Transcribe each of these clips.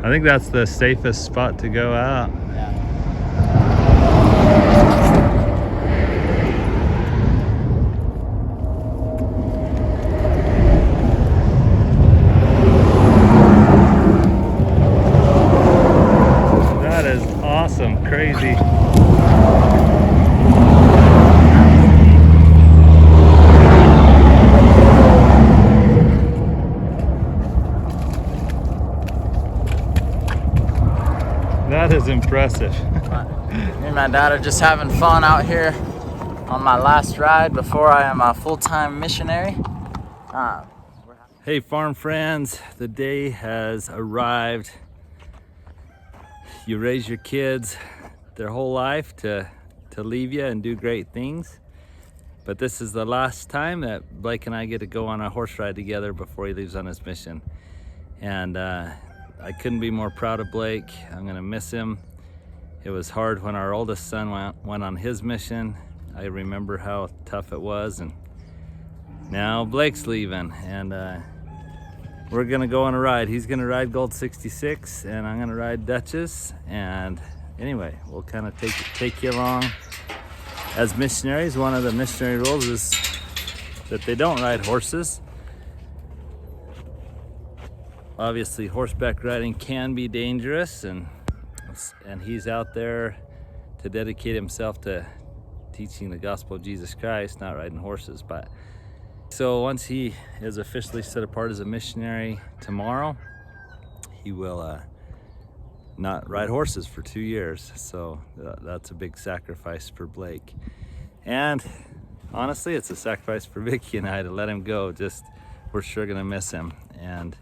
I think that's the safest spot to go out. Yeah. That is awesome, crazy. That is impressive. Me and my dad are just having fun out here on my last ride before I am a full-time missionary. Hey farm friends, the day has arrived. You raise your kids their whole life to leave you and do great things. But this is the last time that Blake and I get to go on a horse ride together before he leaves on his mission. And I couldn't be more proud of Blake. I'm gonna miss him. It was hard when our oldest son went on his mission. I remember how tough it was, and now Blake's leaving, and we're gonna go on a ride. He's gonna ride Gold 66, and I'm gonna ride Duchess. And anyway, we'll kind of take you along. As missionaries, one of the missionary rules is that they don't ride horses. Obviously, horseback riding can be dangerous, and he's out there to dedicate himself to teaching the gospel of Jesus Christ, not riding horses. But so once he is officially set apart as a missionary tomorrow, he will not ride horses for 2 years. So that's a big sacrifice for Blake. And honestly, it's a sacrifice for Vicky and I to let him go. Just, we're sure gonna miss him. And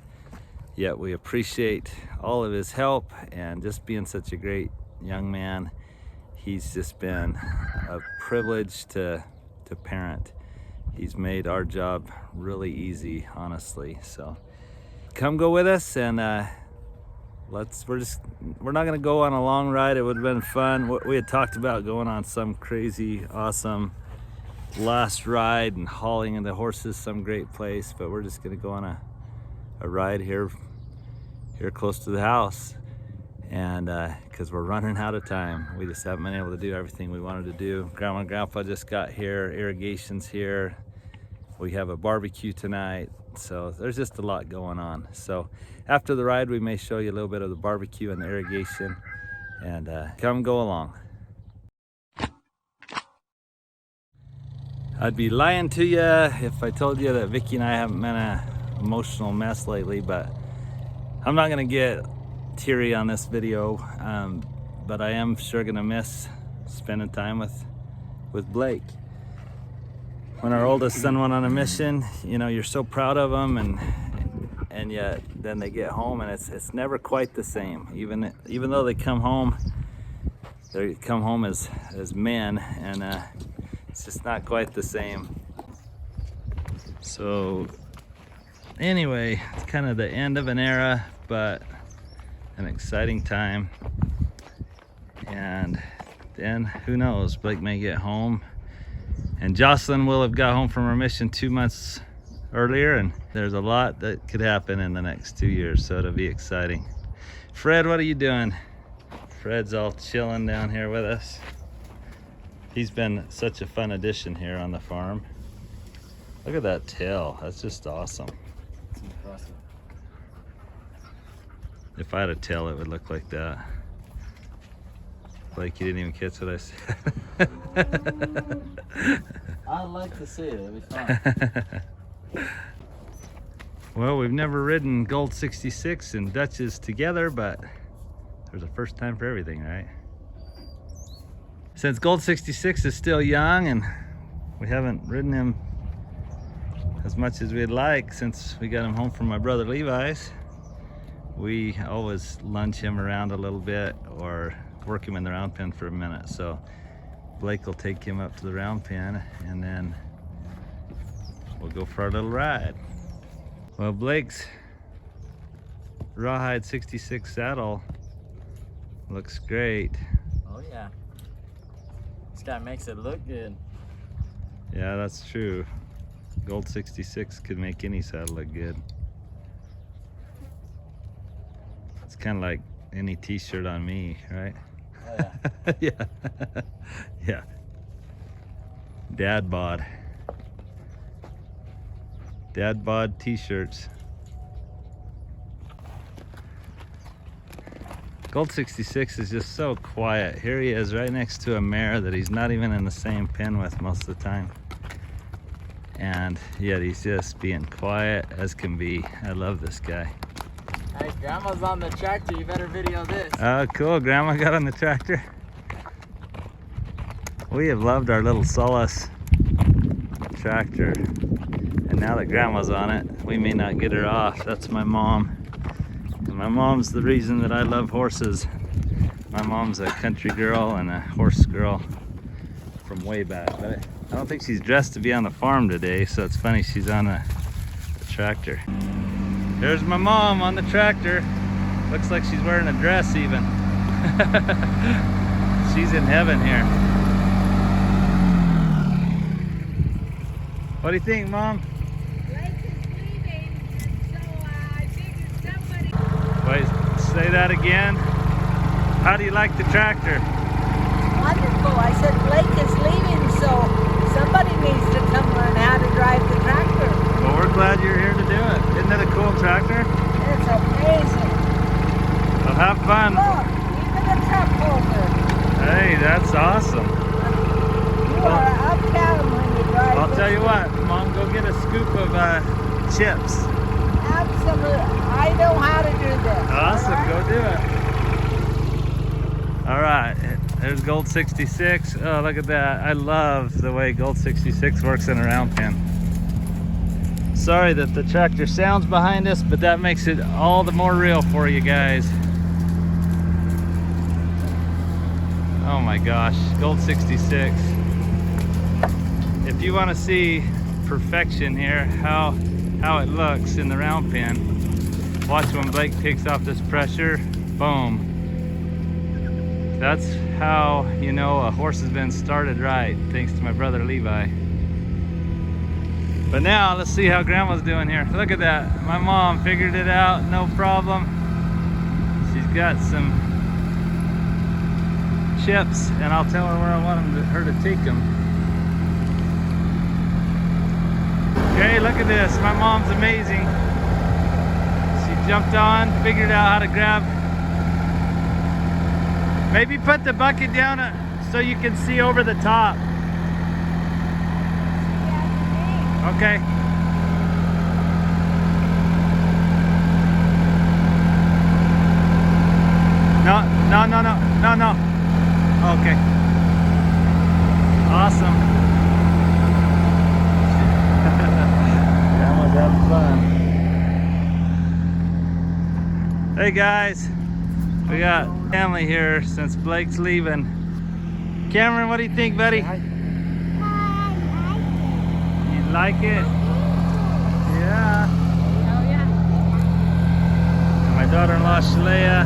yet we appreciate all of his help and just being such a great young man. He's just been a privilege to parent. He's made our job really easy, honestly. So come go with us, and we're not gonna go on a long ride. It would have been fun. We had talked about going on some crazy, awesome last ride and hauling the horses some great place, but we're just gonna go on a ride here close to the house, and because we're running out of time. We just haven't been able to do everything we wanted to do. Grandma and Grandpa just got here, irrigation's here, we have a barbecue tonight, so there's just a lot going on. So after the ride, we may show you a little bit of the barbecue and the irrigation, and come go along. I'd be lying to you if I told you that Vicky and I haven't been an emotional mess lately, but I'm not gonna get teary on this video, but I am sure gonna miss spending time with Blake. When our oldest son went on a mission, you know, you're so proud of them, and yet then they get home and it's never quite the same. Even though they come home as men, and it's just not quite the same. So anyway, it's kind of the end of an era, but an exciting time. And then who knows, Blake may get home, and Jocelyn will have got home from her mission 2 months earlier, and there's a lot that could happen in the next 2 years, so it'll be exciting. Fred, what are you doing? Fred's all chilling down here with us. He's been such a fun addition here on the farm. Look at that tail, that's just awesome. It's impressive. If I had a tail, it would look like that. Like, you didn't even catch what I said. I'd like to see it, it'd be fun. Well, we've never ridden Gold 66 and Duchess together, but there's a first time for everything, right? Since Gold 66 is still young and we haven't ridden him as much as we'd like since we got him home from my brother Levi's, we always lunge him around a little bit or work him in the round pen for a minute. So Blake will take him up to the round pen, and then we'll go for our little ride. Well, Blake's Rawhide 66 saddle looks great. Oh yeah. This guy makes it look good. Yeah, that's true. Gold 66 could make any saddle look good. It's kind of like any t-shirt on me, right? Oh, yeah. Yeah. Yeah. Dad bod. Dad bod t-shirts. Gold 66 is just so quiet. Here he is right next to a mare that he's not even in the same pen with most of the time. And yet he's just being quiet as can be. I love this guy. Hey, Grandma's on the tractor. You better video this. Oh, cool. Grandma got on the tractor. We have loved our little Solace tractor. And now that Grandma's on it, we may not get her off. That's my mom. And my mom's the reason that I love horses. My mom's a country girl and a horse girl from way back. But I don't think she's dressed to be on the farm today, so it's funny she's on the tractor. There's my mom on the tractor. Looks like she's wearing a dress even. She's in heaven here. What do you think, Mom? Blake is leaving, and so I figured somebody... Wait, say that again. How do you like the tractor? Wonderful. I said Blake is leaving, so somebody needs to come learn how to drive the tractor. Well, we're glad you're here to do it. Isn't it a cool tractor? It's amazing. Well, have fun. Look, even a truck holder. Hey, that's awesome. You are uptown when you drive I'll this tell you thing. what, Mom, go get a scoop of chips. Absolutely. I know how to do this. Awesome, all right? go do it. All right, there's Gold 66. Oh, look at that. I love the way Gold 66 works in a round pen. Sorry that the tractor sounds behind us, but that makes it all the more real for you guys. Oh my gosh, Gold 66. If you want to see perfection here, how it looks in the round pen, watch when Blake takes off this pressure, boom. That's how you know a horse has been started right, thanks to my brother Levi. But now let's see how Grandma's doing here. Look at that, my mom figured it out, no problem. She's got some chips, and I'll tell her where I want her to take them. Okay, look at this. My mom's amazing. She jumped on, figured out how to grab. Maybe put the bucket down so you can see over the top. Okay. No. Okay. Awesome. Grandma's having fun. Hey guys, we got family here since Blake's leaving. Cameron, what do you think, buddy? You like it? Yeah. Oh, yeah. And my daughter-in-law, Shalea.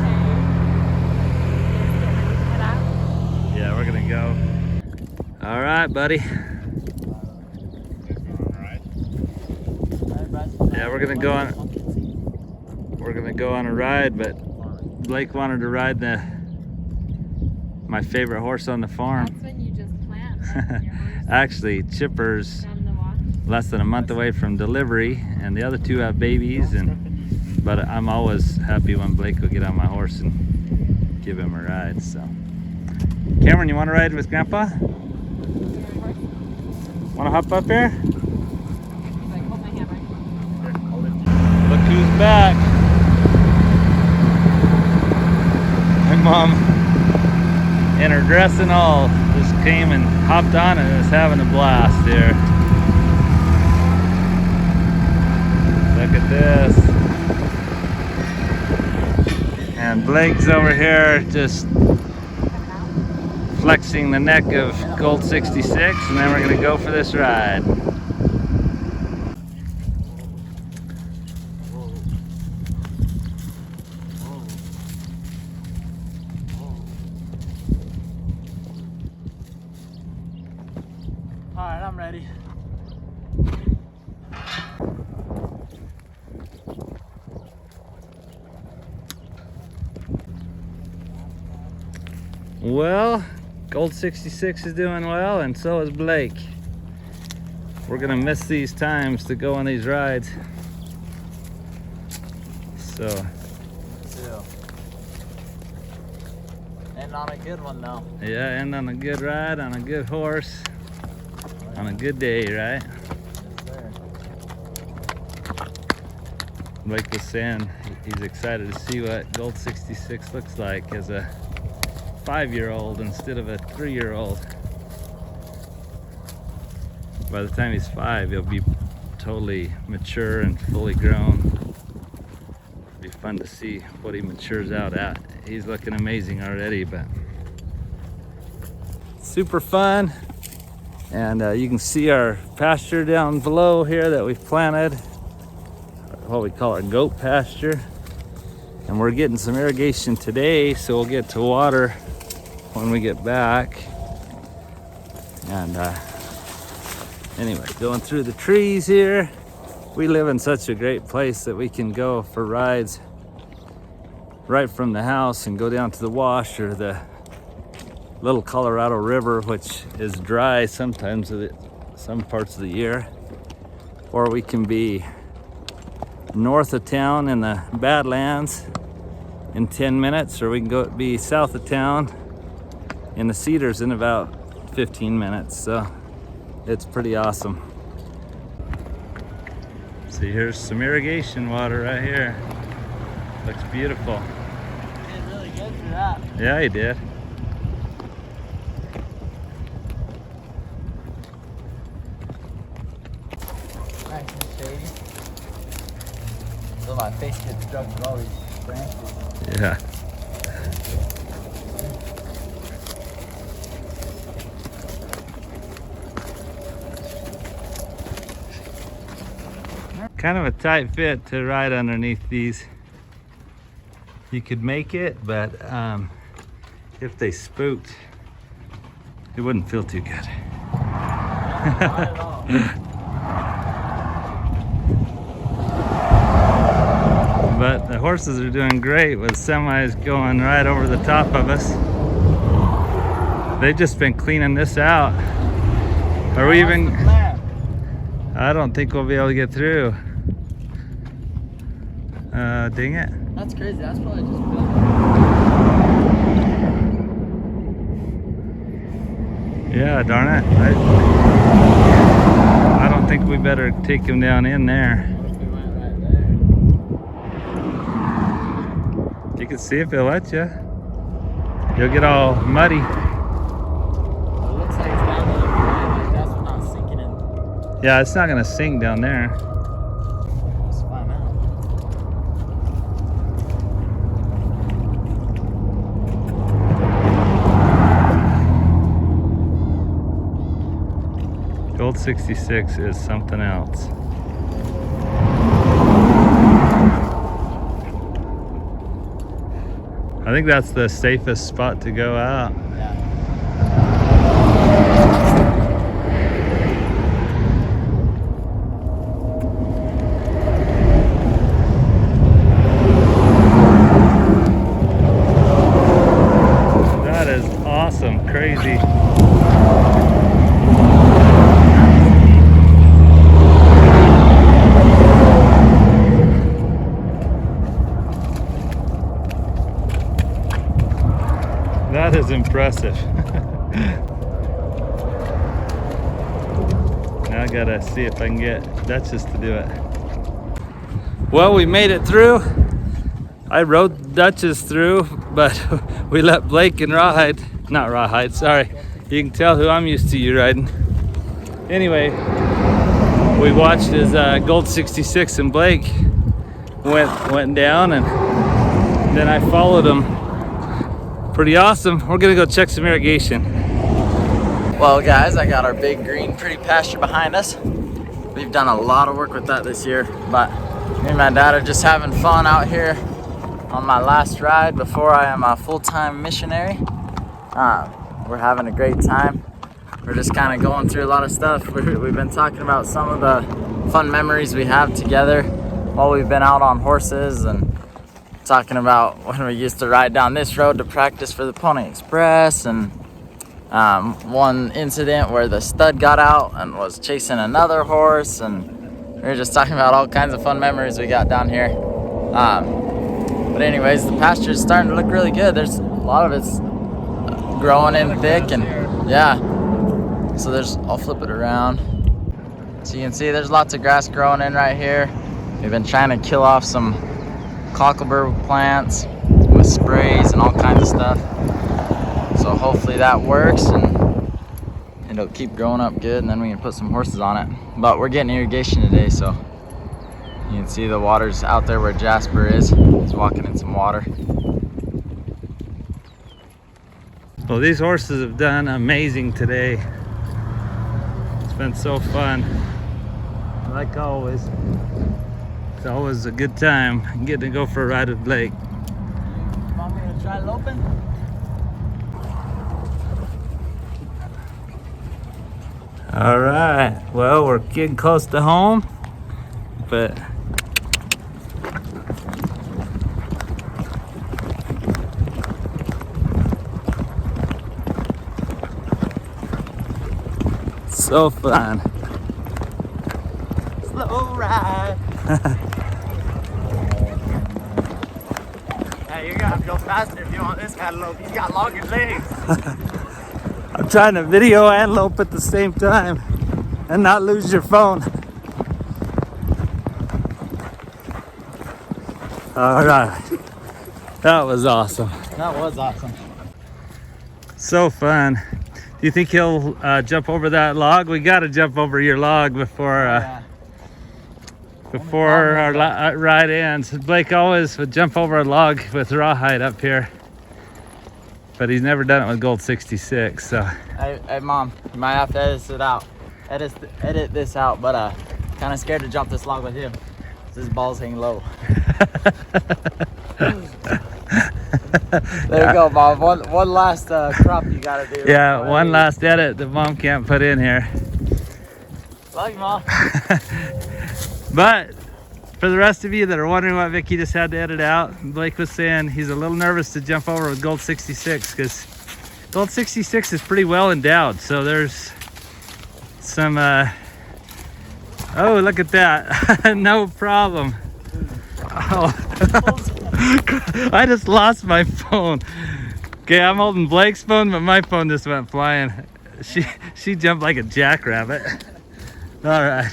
Yeah, we're gonna go. All right, buddy. Yeah, we're gonna go on a ride, but Blake wanted to ride my favorite horse on the farm. That's when you just plant right? Your horse Actually, Chipper's down the walk. less than a month away from delivery, and the other two have babies, but I'm always happy when Blake will get on my horse and give him a ride. So, Cameron, you want to ride with Grandpa? Want to hop up here? He's like, hold my hand right. Look who's back. My mom, in her dress and all, just came and hopped on and is having a blast here. Look at this. And Blake's over here just flexing the neck of Gold 66, and then we're gonna go for this ride. All right, I'm ready. Well, Gold 66 is doing well, and so is Blake. We're gonna miss these times to go on these rides. So, And on a good one though. yeah, end on a good ride, on a good horse, on a good day, right? Yes, sir. Blake was saying he's excited to see what Gold 66 looks like as a 5-year-old instead of a 3-year-old. By the time he's 5, he'll be totally mature and fully grown. It'll be fun to see what he matures out at. He's looking amazing already, but super fun. And you can see our pasture down below here that we've planted, what we call our goat pasture. And we're getting some irrigation today, so we'll get to water when we get back. And anyway, going through the trees here. We live in such a great place that we can go for rides right from the house and go down to the wash or the little Colorado River, which is dry sometimes some parts of the year. Or we can be north of town in the Badlands in 10 minutes, or we can go be south of town in the Cedars in about 15 minutes. So it's pretty awesome. See, here's some irrigation water right here. Looks beautiful. Did really good for that. Yeah, he did. Nice and shady. So my face gets struck with all these branches. Yeah. Kind of a tight fit to ride underneath these. You could make it, but if they spooked, it wouldn't feel too good. Not at all. But the horses are doing great with semis going right over the top of us. They've just been cleaning this out. Are we even? What's the plan? I don't think we'll be able to get through. Dang it. That's crazy. That's probably just built. Yeah, darn it. I don't think we better take him down in there. What if we went right there? You can see if he'll let you. You'll get all muddy. It looks like it's down the other way. Like that's not sinking in. Yeah, it's not gonna sink down there. Let's find out. Gold 66 is something else. I think that's the safest spot to go out. Yeah. That is awesome, crazy. That is impressive. Now I gotta see if I can get Duchess to do it. Well, we made it through. I rode Duchess through, but we let Blake and Rawhide, sorry. You can tell who I'm used to you riding. Anyway, we watched as Gold 66 and Blake went down, and then I followed them. Pretty awesome. We're gonna go check some irrigation. Well, guys, I got our big green pretty pasture behind us. We've done a lot of work with that this year, but me and my dad are just having fun out here on my last ride before I am a full-time missionary. We're having a great time. We're just kind of going through a lot of stuff. We've been talking about some of the fun memories we have together while we've been out on horses, and talking about when we used to ride down this road to practice for the Pony Express, and one incident where the stud got out and was chasing another horse, and we were just talking about all kinds of fun memories we got down here. But anyways, the pasture is starting to look really good. There's a lot of it's growing in thick, and yeah. So I'll flip it around. So you can see there's lots of grass growing in right here. We've been trying to kill off some cocklebur plants with sprays and all kinds of stuff. So hopefully that works and it'll keep growing up good, and then we can put some horses on it. But we're getting irrigation today, so you can see the water's out there where Jasper is. He's walking in some water. Well, these horses have done amazing today. It's been so fun. Like always. It's always a good time getting to go for a ride with Blake. Want me to try loping? All right, well, we're getting close to home, but so fun. Slow ride. Hey, you're gonna have to go faster if you want this guy to lope. He's got longer legs. I'm trying to video and lope at the same time and not lose your phone. All right, that was awesome. That was awesome. So fun. Do you think he'll jump over that log? We got to jump over your log before our ride ends. Blake always would jump over a log with Rawhide up here, but he's never done it with Gold 66. So. Hey, Mom, you might have to edit this out, but kind of scared to jump this log with him. His balls hang low. There you go, Mom. One last crop you gotta do. Yeah, one last edit that Mom can't put in here. Love you, Mom. But for the rest of you that are wondering what Vicky just had to edit out, Blake was saying he's a little nervous to jump over with Gold 66 because Gold 66 is pretty well endowed. So there's some, oh, look at that. No problem. Oh. I just lost my phone. Okay, I'm holding Blake's phone, but my phone just went flying. She jumped like a jackrabbit. All right.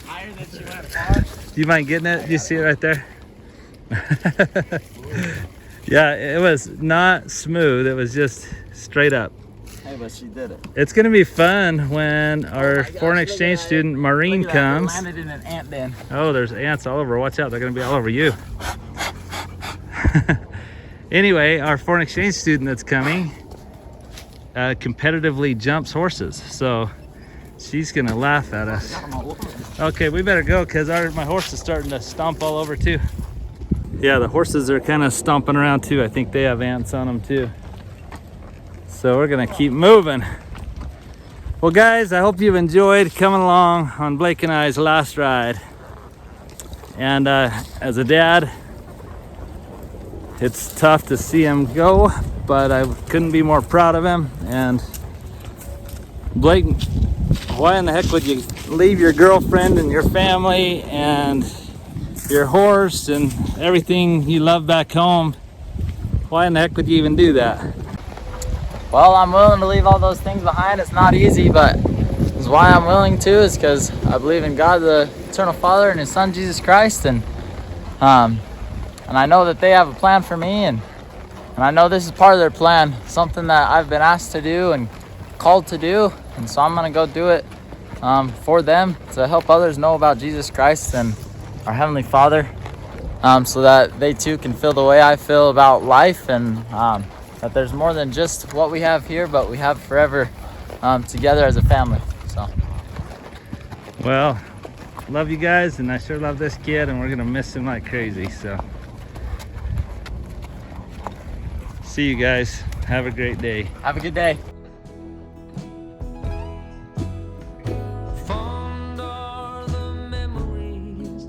Higher than she went far. Do you mind getting it? Do you see it right there? Yeah, it was not smooth. It was just straight up. Hey, but she did it. It's gonna be fun when our foreign exchange student Maureen comes. Landed in an ant den. Oh, there's ants all over. Watch out, they're gonna be all over you. Anyway, our foreign exchange student that's coming competitively jumps horses, so she's gonna laugh at us. Okay, we better go because my horse is starting to stomp all over too. Yeah, the horses are kind of stomping around too. I think they have ants on them too. So we're gonna keep moving. Well guys, I hope you've enjoyed coming along on Blake and I's last ride. And as a dad, it's tough to see him go, but I couldn't be more proud of him. And Blake, why in the heck would you leave your girlfriend and your family and your horse and everything you love back home? Why in the heck would you even do that? Well, I'm willing to leave all those things behind. It's not easy, but it's why I'm willing to, is because I believe in God, the Eternal Father, and His Son, Jesus Christ, and I know that they have a plan for me, and I know this is part of their plan, something that I've been asked to do and called to do, and so I'm gonna go do it for them, to help others know about Jesus Christ and our Heavenly Father, so that they too can feel the way I feel about life, and that there's more than just what we have here, but we have forever together as a family. So, Well, love you guys, and I sure love this kid, and we're gonna miss him like crazy. So see you guys. Have a great day. have a good day. Fond are the memories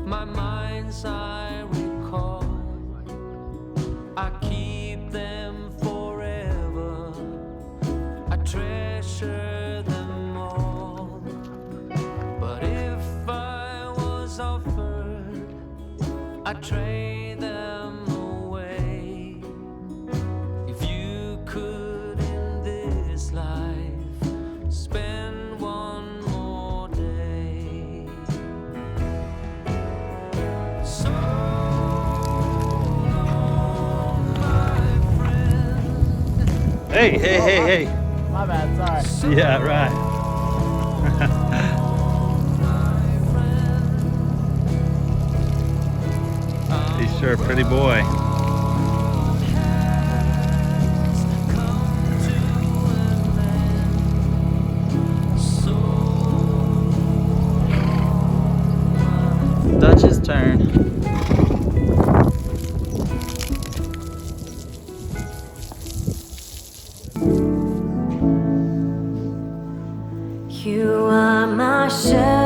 my mind's eye recall. I trade them away. If you could in this life spend one more day. So long, my friend. Hey, hey, hey, hey. My bad, sorry. Yeah, right. He's sure a pretty boy. Dutch's turn. You are my shepherd.